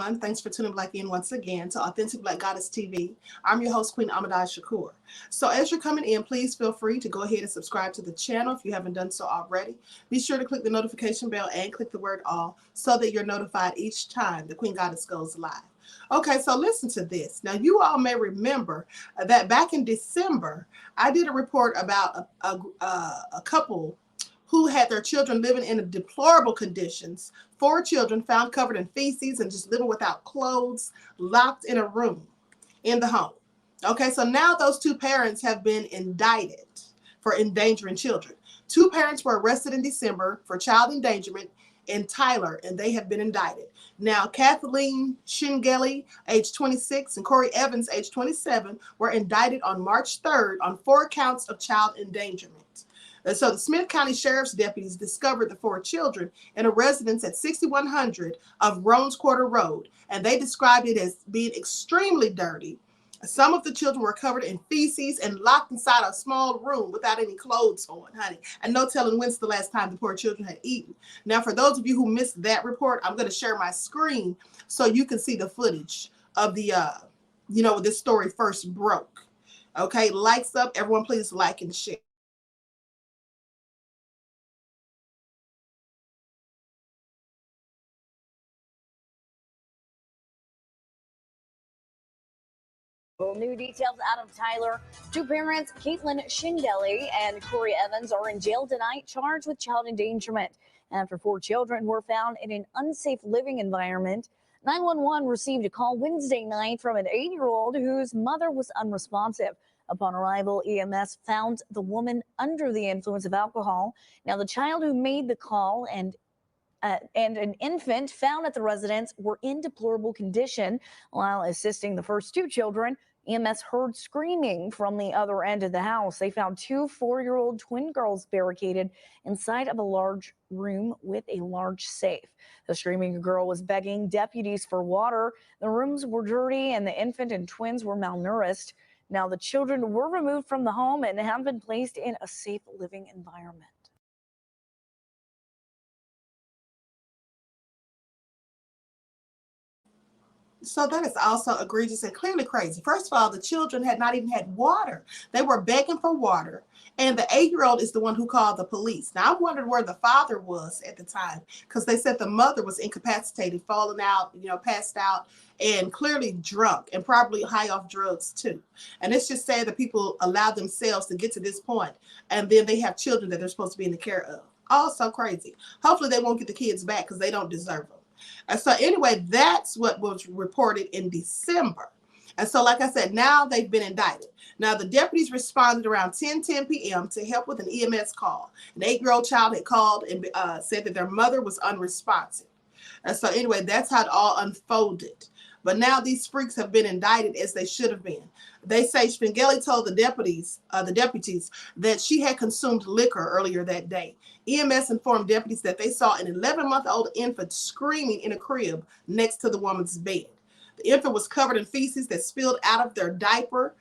everyone. Thanks for tuning Blaque in once again to Authentic Black Goddess TV. I'm your host, QueenAShakur. So as you're coming in, please feel free to go ahead and subscribe to the channel if you haven't done so already. Be sure to click the notification bell and click the word all so that you're notified each time the Queen Goddess goes live. Okay, so listen to this. Now, you all may remember that back in December, I did a report about a couple who had their children living in deplorable conditions. 4 children found covered in feces and just living without clothes, locked in a room in the home. Okay, so now those 2 parents have been indicted for endangering children. 2 parents were arrested in December for child endangerment in Tyler, and they have been indicted. Now, Kathleen Shingeli, age 26, and Corey Evans, age 27, were indicted on March 3rd on 4 counts of child endangerment. And so the Smith County Sheriff's deputies discovered the 4 children in a residence at 6100 of Roans Quarter Road, and they described it as being extremely dirty. Some of the children were covered in feces and locked inside a small room without any clothes on, honey. And no telling when's the last time the poor children had eaten. Now, for those of you who missed that report, I'm going to share my screen so you can see the footage of the, this story first broke. Okay, likes up. Everyone, please like and share. New details out of Tyler. 2 parents, Caitlin Shingeli and Corey Evans, are in jail tonight, charged with child endangerment after 4 children were found in an unsafe living environment. 911 received a call Wednesday night from an 8-year-old whose mother was unresponsive. Upon arrival, EMS found the woman under the influence of alcohol. Now, the child who made the call and an infant found at the residence were in deplorable condition. While assisting the first 2 children, EMS heard screaming from the other end of the house. They found 2 4-year-old twin girls barricaded inside of a large room with a large safe. The screaming girl was begging deputies for water. The rooms were dirty and the infant and twins were malnourished. Now, the children were removed from the home and have been placed in a safe living environment. So that is also egregious and clearly crazy. First of all, the children had not even had water. They were begging for water. And the 8-year-old is the one who called the police. Now, I wondered where the father was at the time, because they said the mother was incapacitated, falling out, passed out, and clearly drunk and probably high off drugs too. And it's just sad that people allow themselves to get to this point, and then they have children that they're supposed to be in the care of. Also crazy. Hopefully they won't get the kids back because they don't deserve them. And so anyway, that's what was reported in December. And so, like I said, now they've been indicted. Now, the deputies responded around 10:10 p.m. to help with an EMS call. An 8-year-old child had called and said that their mother was unresponsive. And so anyway, that's how it all unfolded. But now these freaks have been indicted as they should have been. They say Spengeli told the deputies that she had consumed liquor earlier that day. EMS informed deputies that they saw an 11-month-old infant screaming in a crib next to the woman's bed. The infant was covered in feces that spilled out of their diaper.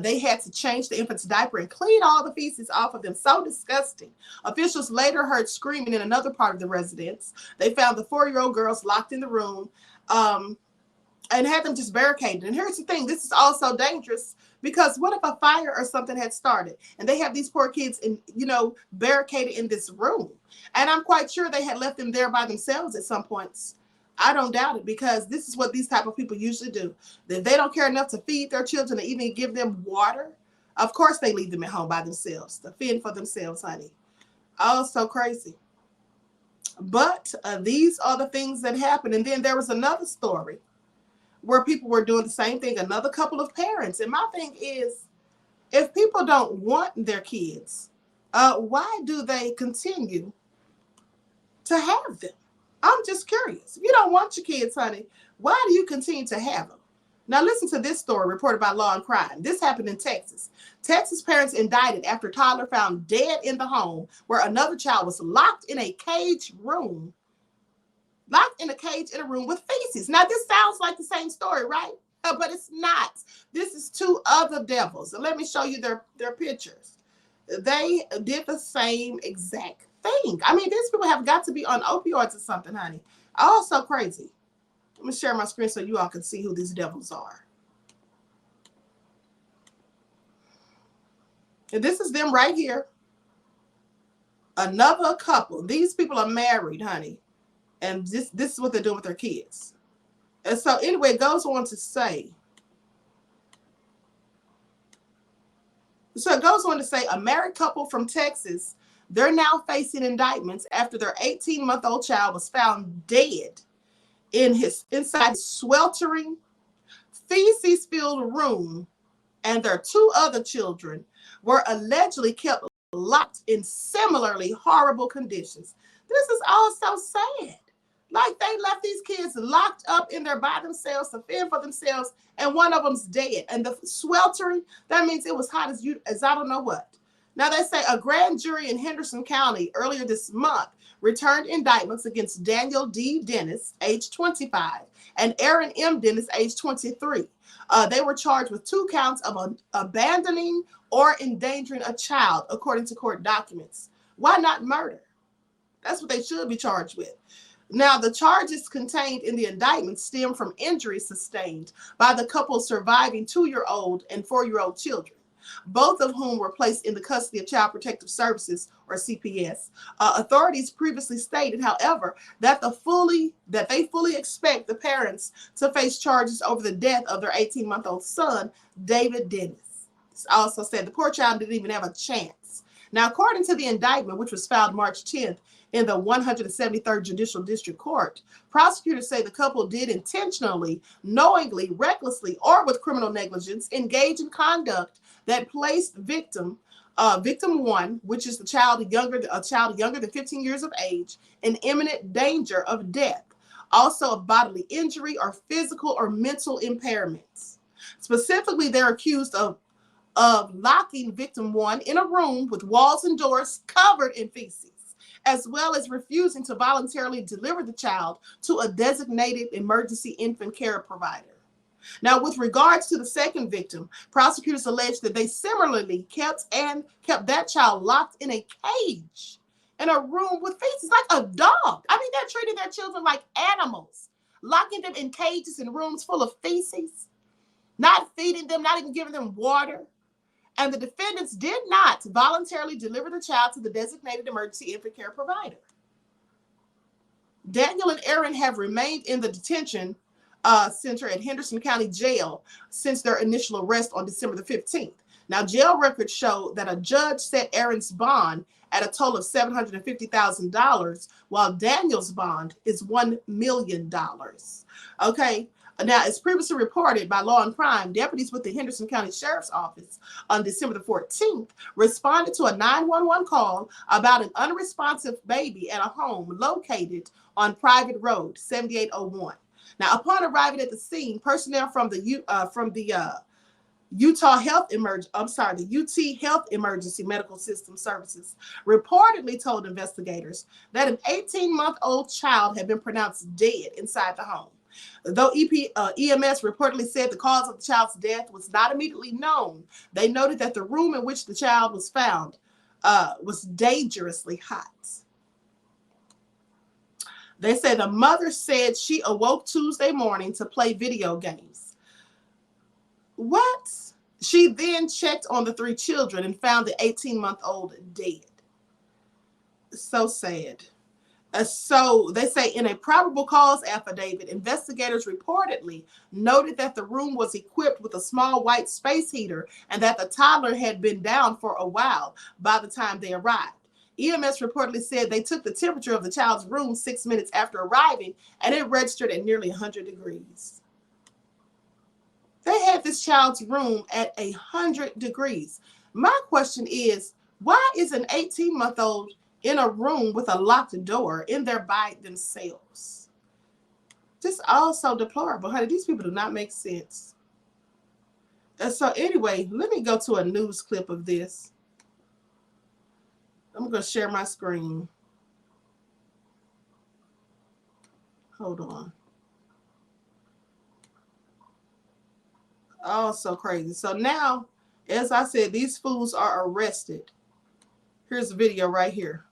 They had to change the infant's diaper and clean all the feces off of them. So disgusting. Officials later heard screaming in another part of the residence. They found the 4-year-old girls locked in the room and had them just barricaded. And here's the thing. This is also dangerous because what if a fire or something had started and they have these poor kids barricaded in this room? And I'm quite sure they had left them there by themselves at some points. I don't doubt it, because this is what these type of people usually do. If they don't care enough to feed their children or even give them water, of course they leave them at home by themselves to fend for themselves, honey. Oh, so crazy. But these are the things that happen. And then there was another story where people were doing the same thing, another couple of parents. And my thing is, if people don't want their kids, why do they continue to have them? I'm just curious. If you don't want your kids, honey, why do you continue to have them? Now, listen to this story reported by Law and Crime. This happened in Texas. Texas parents indicted after toddler found dead in the home where another child was locked in a cage room. Locked in a cage in a room with feces. Now, this sounds like the same story, right? But it's not. This is 2 other devils. And let me show you their pictures. They did the same exact thing. I mean, these people have got to be on opioids or something, honey. Oh, so crazy. Let me share my screen so you all can see who these devils are. And this is them right here. Another couple. These people are married, honey. And this is what they're doing with their kids. And so anyway, it goes on to say, a married couple from Texas, they're now facing indictments after their 18-month-old child was found dead inside his sweltering, feces-filled room, and their 2 other children were allegedly kept locked in similarly horrible conditions. This is all so sad. Like they left these kids locked up in there by themselves to fend for themselves, and one of them's dead. And the sweltering, that means it was hot as I don't know what. Now they say a grand jury in Henderson County earlier this month returned indictments against Daniel D. Dennis, age 25, and Aaron M. Dennis, age 23. They were charged with 2 counts of abandoning or endangering a child, according to court documents. Why not murder? That's what they should be charged with. Now, the charges contained in the indictment stem from injuries sustained by the couple's surviving 2-year-old and 4-year-old children, both of whom were placed in the custody of Child Protective Services, or CPS. Authorities previously stated, however, that they fully expect the parents to face charges over the death of their 18-month-old son, David Dennis. It's also said the poor child didn't even have a chance. Now, according to the indictment, which was filed March 10th in the 173rd Judicial District Court, prosecutors say the couple did intentionally, knowingly, recklessly, or with criminal negligence engage in conduct that placed victim 1, which is a child younger than 15 years of age, in imminent danger of death, also of bodily injury or physical or mental impairments. Specifically, they're accused of locking victim 1 in a room with walls and doors covered in feces, as well as refusing to voluntarily deliver the child to a designated emergency infant care provider. Now, with regards to the second victim, prosecutors allege that they similarly kept that child locked in a cage in a room with feces, like a dog. I mean, they're treating their children like animals, locking them in cages in rooms full of feces, not feeding them, not even giving them water. And the defendants did not voluntarily deliver the child to the designated emergency infant care provider. Daniel and Aaron have remained in the detention center at Henderson County Jail since their initial arrest on December the 15th. Now, jail records show that a judge set Aaron's bond at a total of $750,000, while Daniel's bond is $1 million. Okay. Now, as previously reported by Law and Crime, deputies with the Henderson County Sheriff's Office on December the 14th responded to a 911 call about an unresponsive baby at a home located on private road 7801. Now, upon arriving at the scene, personnel from the UT Health Emergency Medical System Services reportedly told investigators that an 18-month-old child had been pronounced dead inside the home. Though EMS reportedly said the cause of the child's death was not immediately known, they noted that the room in which the child was found was dangerously hot. They say the mother said she awoke Tuesday morning to play video games. What? She then checked on the 3 children and found the 18-month-old dead. So sad. So they say in a probable cause affidavit, investigators reportedly noted that the room was equipped with a small white space heater and that the toddler had been down for a while by the time they arrived. EMS reportedly said they took the temperature of the child's room 6 minutes after arriving, and it registered at nearly 100 degrees. They had this child's room at 100 degrees. My question is, why is an 18-month-old in a room with a locked door in there by themselves? Just all so deplorable, honey. These people do not make sense. So anyway, let me go to a news clip of this. I'm going to share my screen. Hold on. Oh, so crazy. So now, as I said, these fools are arrested. Here's a video right here.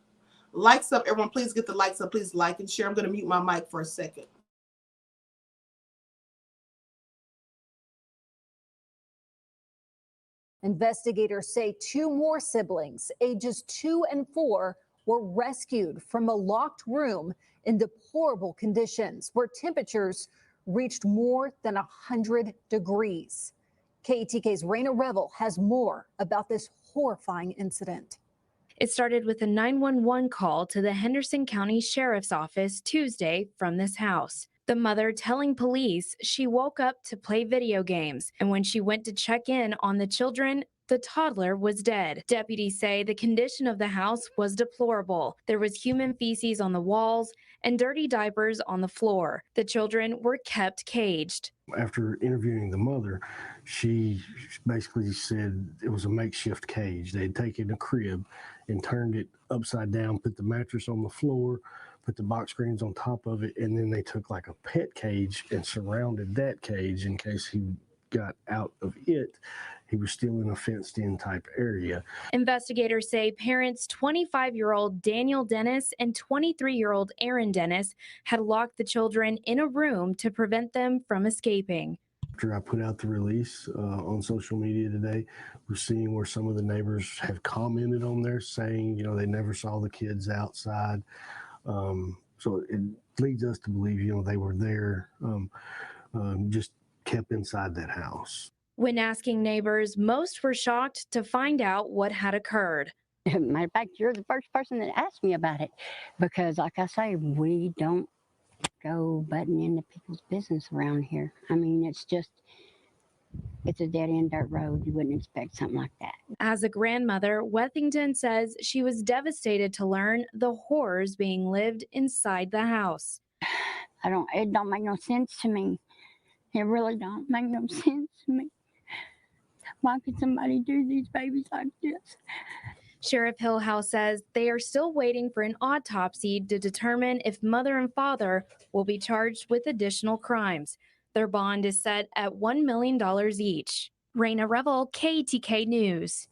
Likes up, everyone. Please get the likes up. Please like and share. I'm going to mute my mic for a second. Investigators say 2 more siblings, ages 2 and 4, were rescued from a locked room in deplorable conditions where temperatures reached more than 100 degrees. KETK's Raina Revel has more about this horrifying incident. It started with a 911 call to the Henderson County Sheriff's Office Tuesday from this house. The mother telling police she woke up to play video games, and when she went to check in on the children, the toddler was dead. Deputies say the condition of the house was deplorable. There was human feces on the walls and dirty diapers on the floor. The children were kept caged. After interviewing the mother, she basically said it was a makeshift cage. They had taken a crib and turned it upside down, put the mattress on the floor, put the box screens on top of it, and then they took like a pet cage and surrounded that cage in case he got out of it. He was still in a fenced-in type area. Investigators say parents 25-year-old Daniel Dennis and 23-year-old Aaron Dennis had locked the children in a room to prevent them from escaping. After I put out the release on social media today, we're seeing where some of the neighbors have commented on there saying, you know, they never saw the kids outside. So it leads us to believe, you know, they were there, just kept inside that house. When asking neighbors, most were shocked to find out what had occurred. Matter of fact, you're the first person that asked me about it because, like I say, we don't go butting into people's business around here. I mean, it's a dead-end dirt road. You wouldn't expect something like that. As a grandmother, Wethington says she was devastated to learn the horrors being lived inside the house. It don't make no sense to me. It really don't make no sense to me. Why could somebody do these babies like this? Sheriff Hillhouse says they are still waiting for an autopsy to determine if mother and father will be charged with additional crimes. Their bond is set at $1 million each. Raina Revel, KTK News.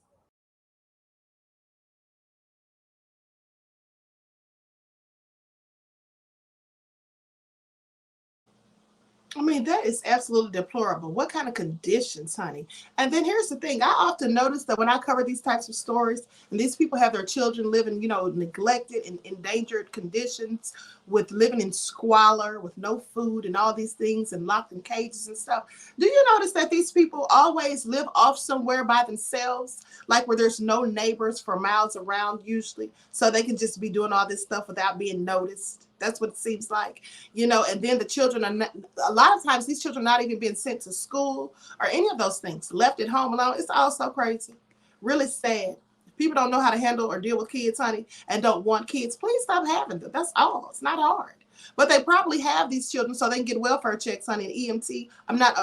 I mean, that is absolutely deplorable. What kind of conditions, honey? And then here's the thing. I often notice that when I cover these types of stories, and these people have their children living, you know, neglected and endangered conditions, with living in squalor, with no food and all these things, and locked in cages and stuff. Do you notice that these people always live off somewhere by themselves, like where there's no neighbors for miles around usually, so they can just be doing all this stuff without being noticed? That's what it seems like, you know. And then the children are not, a lot of times these children are not even being sent to school or any of those things, left at home alone. It's all so crazy, really sad. If people don't know how to handle or deal with kids, honey, and don't want kids, please stop having them. That's all. It's not hard. But they probably have these children so they can get welfare checks, honey, and EMT. I'm not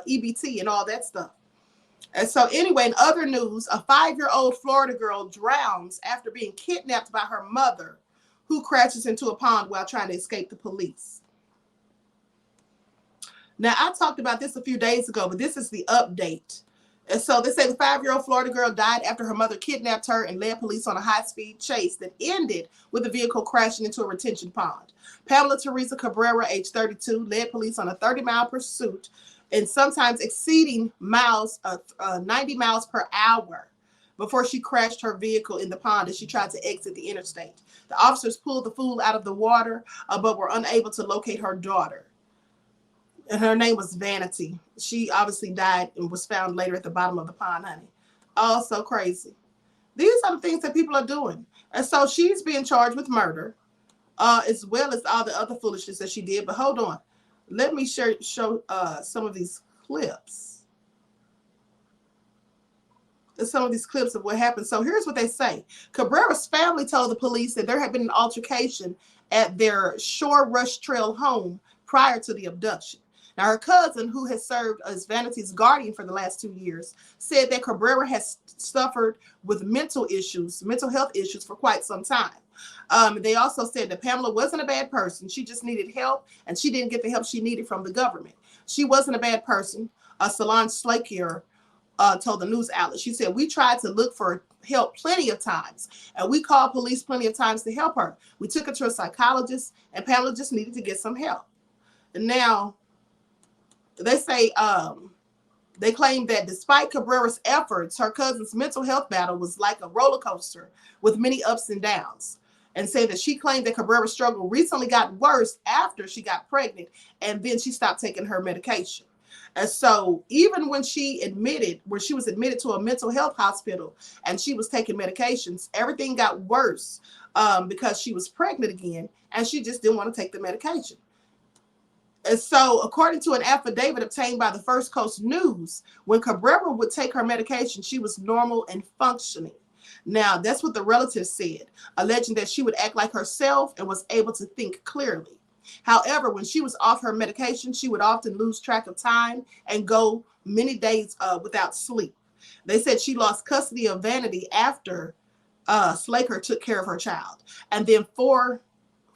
EBT and all that stuff. And so anyway, in other news, a 5-year-old Florida girl drowns after being kidnapped by her mother, who crashes into a pond while trying to escape the police. Now, I talked about this a few days ago, but this is the update. And so they say the 5-year-old Florida girl died after her mother kidnapped her and led police on a high-speed chase that ended with the vehicle crashing into a retention pond. Pamela Teresa Cabrera, age 32, led police on a 30-mile pursuit and sometimes exceeding 90 miles per hour before she crashed her vehicle in the pond as she tried to exit the interstate. The officers pulled the fool out of the water, but were unable to locate her daughter. And her name was Vanity. She obviously died and was found later at the bottom of the pond, honey. Oh, so crazy. These are the things that people are doing. And so she's being charged with murder, as well as all the other foolishness that she did. But hold on. Let me show some of these clips. Some of these clips of what happened. So here's what they say. Cabrera's family told the police that there had been an altercation at their Shore Rush Trail home prior to the abduction. Now, her cousin, who has served as Vanity's guardian for the last 2 years, said that Cabrera has suffered with mental health issues for quite some time. They also said that Pamela wasn't a bad person. She just needed help, and she didn't get the help she needed from the government. She wasn't a bad person. Solange Slakier told the news outlet. She said, we tried to look for help plenty of times, and we called police plenty of times to help her. We took her to a psychologist, and Pamela just needed to get some help. And now, they say They claimed that despite Cabrera's efforts, her cousin's mental health battle was like a roller coaster with many ups and downs. And saying that she claimed that Cabrera's struggle recently got worse after she got pregnant, and then she stopped taking her medication. And so even when she was admitted to a mental health hospital and she was taking medications, everything got worse because she was pregnant again and she just didn't want to take the medication. And so, according to an affidavit obtained by the First Coast News, when Cabrera would take her medication, she was normal and functioning. Now, that's what the relatives said, alleging that she would act like herself and was able to think clearly. However, when she was off her medication, she would often lose track of time and go many days without sleep. They said she lost custody of Vanity after Slaker took care of her child. And then for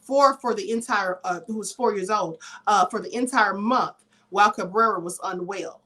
the entire, who was 4 years old, for the entire month while Cabrera was unwell.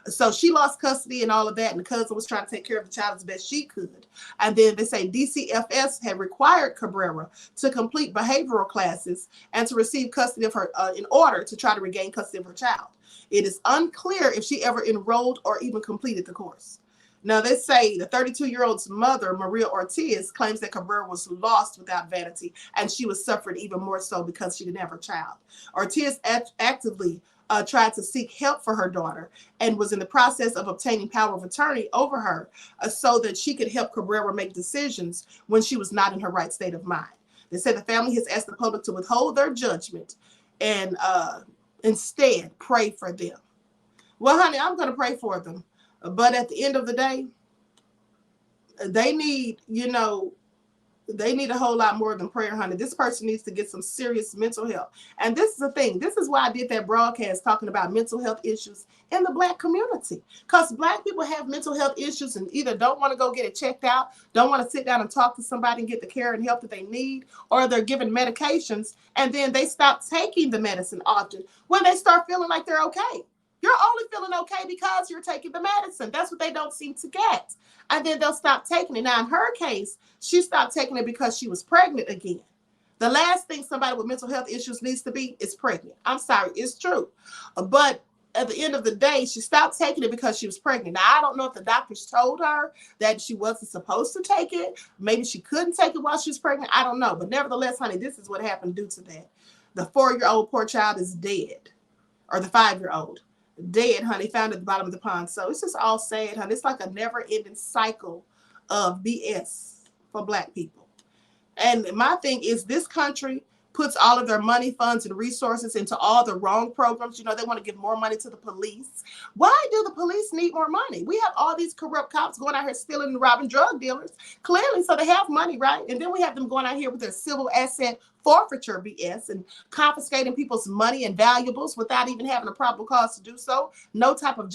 So she lost custody and all of that, and the cousin was trying to take care of the child as best she could. And then they say DCFS had required Cabrera to complete behavioral classes and to receive custody of her in order to try to regain custody of her child. It is unclear if she ever enrolled or even completed the course. Now, they say the 32-year-old's mother, Maria Ortiz, claims that Cabrera was lost without Vanity, and she was suffering even more so because she didn't have her child. Ortiz actively tried to seek help for her daughter and was in the process of obtaining power of attorney over her so that she could help Cabrera make decisions when she was not in her right state of mind. They said the family has asked the public to withhold their judgment and instead pray for them. Well, honey, I'm going to pray for them. But at the end of the day, they need a whole lot more than prayer, honey. This person needs to get some serious mental health. And this is the thing. This is why I did that broadcast talking about mental health issues in the Black community. Because Black people have mental health issues and either don't want to go get it checked out, don't want to sit down and talk to somebody and get the care and help that they need, or they're given medications and then they stop taking the medicine often when they start feeling like they're okay. You're only feeling okay because you're taking the medicine. That's what they don't seem to get. And then they'll stop taking it. Now, in her case, she stopped taking it because she was pregnant again. The last thing somebody with mental health issues needs to be is pregnant. I'm sorry, it's true. But at the end of the day, she stopped taking it because she was pregnant. Now, I don't know if the doctors told her that she wasn't supposed to take it. Maybe she couldn't take it while she was pregnant. I don't know. But nevertheless, honey, this is what happened due to that. The 4-year-old poor child is dead, or the 5-year-old. Dead, honey, found at the bottom of the pond. So it's just all sad, honey. It's like a never-ending cycle of BS for Black people. And my thing is, this country puts all of their money, funds, and resources into all the wrong programs. You know, they want to give more money to the police. Why do the police need more money? We have all these corrupt cops going out here stealing and robbing drug dealers, clearly, so they have money, right? And then we have them going out here with their civil asset forfeiture BS and confiscating people's money and valuables without even having a probable cause to do so. No type of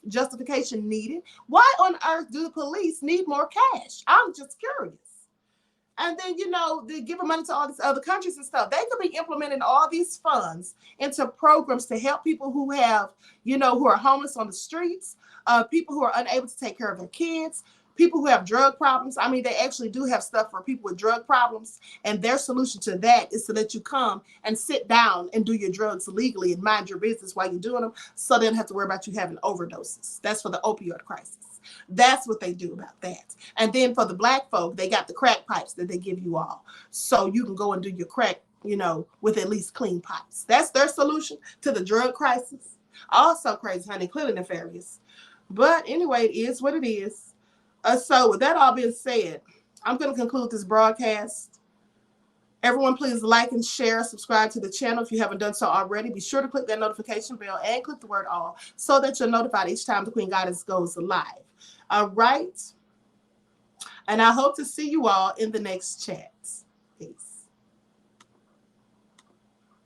justification needed. Why on earth do the police need more cash? I'm just curious. And then, you know, they give money to all these other countries and stuff. They could be implementing all these funds into programs to help people who have, you know, who are homeless on the streets, people who are unable to take care of their kids, people who have drug problems. I mean, they actually do have stuff for people with drug problems. And their solution to that is to let you come and sit down and do your drugs legally and mind your business while you're doing them, so they don't have to worry about you having overdoses. That's for the opioid crisis. That's what they do about that. And then for the Black folk, they got the crack pipes that they give you all. So you can go and do your crack, you know, with at least clean pipes. That's their solution to the drug crisis. Also crazy, honey, clearly nefarious. But anyway, it is what it is. So with that all being said, I'm going to conclude this broadcast. Everyone, please like and share, subscribe to the channel if you haven't done so already. Be sure to click that notification bell and click the word all so that you're notified each time the Queen Goddess goes live. All right. And I hope to see you all in the next chats.